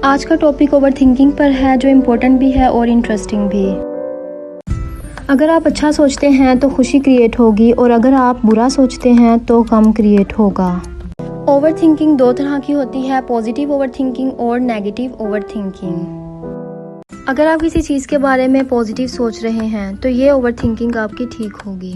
आज का topic over thinking पर है, जो इम्पोर्टेंट भी है और इंटरेस्टिंग भी। अगर आप अच्छा सोचते हैं तो खुशी क्रिएट होगी और अगर आप बुरा सोचते हैं तो गम क्रिएट होगा। ओवर थिंकिंग दो तरह की होती है, पॉजिटिव ओवर थिंकिंग और नेगेटिव ओवर थिंकिंग। अगर आप किसी चीज़ के बारे में पॉजिटिव सोच रहे हैं तो ये ओवर थिंकिंग आपकी ठीक होगी,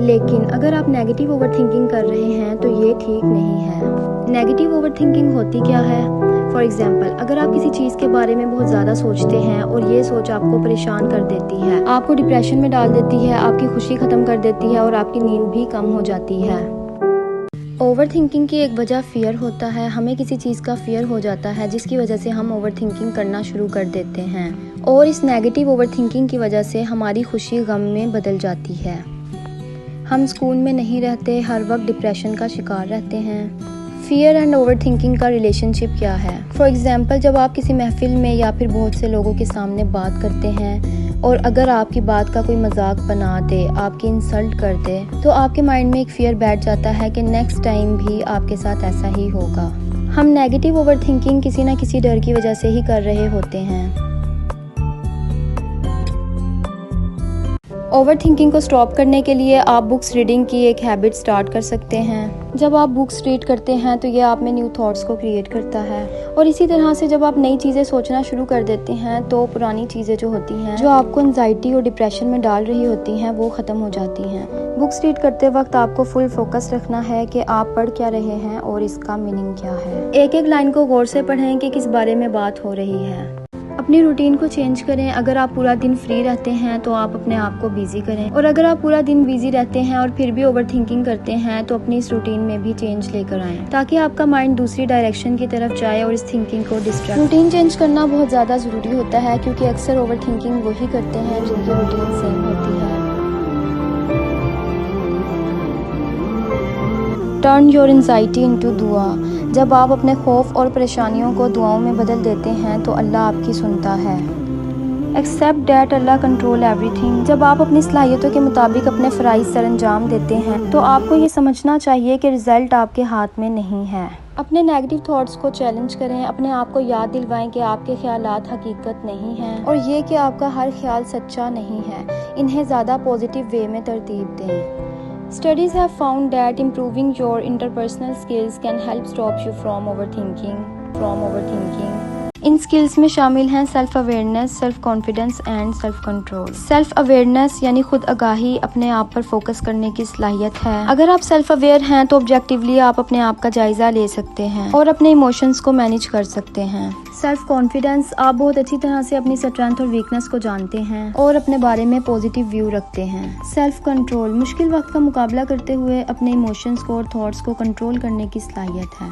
लेकिन अगर आप नेगेटिव ओवर थिंकिंग कर रहे हैं तो ये ठीक नहीं है। नेगेटिव ओवर थिंकिंग होती क्या है? फॉर एग्जाम्पल, अगर आप किसी चीज़ के बारे में बहुत ज़्यादा सोचते हैं और ये सोच आपको परेशान कर देती है, आपको डिप्रेशन में डाल देती है, आपकी खुशी ख़त्म कर देती है और आपकी नींद भी कम हो जाती है। ओवर थिंकिंग की एक वजह फियर होता है। हमें किसी चीज़ का फियर हो जाता है जिसकी वजह से हम ओवर थिंकिंग करना शुरू कर देते हैं, और इस नेगेटिव ओवर थिंकिंग की वजह से हमारी खुशी गम में बदल जाती है। हम सुकून में नहीं रहते, हर वक्त डिप्रेशन का शिकार रहते हैं। फियर एंड ओवर थिंकिंग का रिलेशनशिप क्या है? फॉर एग्जाम्पल, जब आप किसी महफिल में या फिर बहुत से लोगों के सामने बात करते हैं और अगर आपकी बात का कोई मजाक बना दे, आपकी इंसल्ट कर दे, तो आपके माइंड में एक फियर बैठ जाता है कि नेक्स्ट टाइम भी आपके साथ ऐसा ही होगा। हम नेगेटिव ओवर थिंकिंग किसी न किसी डर की वजह से ही कर रहे होते हैं। ओवर थिंकिंग को स्टॉप करने के लिए आप बुक्स रीडिंग की एक हैबिट स्टार्ट कर सकते हैं। जब आप बुक्स रीड करते हैं तो ये आप में न्यू थॉट्स को क्रिएट करता है, और इसी तरह से जब आप नई चीज़ें सोचना शुरू कर देते हैं तो पुरानी चीज़ें जो होती हैं, जो आपको एंजाइटी और डिप्रेशन में डाल रही होती हैं, वो ख़त्म हो जाती हैं। बुक्स रीड करते वक्त आपको फुल फोकस रखना है कि आप पढ़ क्या रहे हैं और इसका मीनिंग क्या है। एक एक लाइन को गौर से पढ़ें कि किस बारे में बात हो रही है। अपनी रूटीन को चेंज करें। अगर आप पूरा दिन फ्री रहते हैं तो आप अपने आप को बिजी करें, और अगर आप पूरा दिन बिजी रहते हैं और फिर भी ओवर थिंकिंग करते हैं तो अपनी इस रूटीन में भी चेंज लेकर आएं, ताकि आपका माइंड दूसरी डायरेक्शन की तरफ जाए और इस थिंकिंग को डिस्ट्रैक्ट। रूटीन चेंज करना बहुत ज़्यादा ज़रूरी होता है, क्योंकि अक्सर ओवर थिंकिंग वही करते हैं जिनकी रूटीन सेम होती है। टर्न योर एंजाइटी इनटू दुआ। जब आप अपने खौफ और परेशानियों को दुआओं में बदल देते हैं तो अल्लाह आपकी सुनता है। Except that Allah control everything. जब आप अपनी सलाहियतों के मुताबिक अपने फ़राइज़ सरअंजाम देते हैं तो आपको ये समझना चाहिए कि रिज़ल्ट आपके हाथ में नहीं है। अपने नेगेटिव थॉट्स को चैलेंज करें। अपने आप को याद दिलवाएं कि आपके ख्यालात हकीकत नहीं हैं, और ये कि आपका हर ख्याल सच्चा नहीं है। इन्हें ज़्यादा पॉजिटिव वे में तरतीब दें। Studies have found that improving your interpersonal skills can help stop you from overthinking. In skills में शामिल हैं self awareness, self confidence and self control. Self awareness यानी खुद आगाही, अपने आप पर फोकस करने की सलाहियत है। अगर आप सेल्फ अवेयर हैं तो ऑब्जेक्टिवली आप अपने आप का जायजा ले सकते हैं और अपने इमोशंस को मैनेज कर सकते हैं। सेल्फ कॉन्फिडेंस, आप बहुत अच्छी तरह से अपनी स्ट्रेंथ और वीकनेस को जानते हैं और अपने बारे में पॉजिटिव व्यू रखते हैं। सेल्फ कंट्रोल, मुश्किल वक्त का मुकाबला करते हुए अपने इमोशंस को और थॉट्स को कंट्रोल करने की सलाहियत है।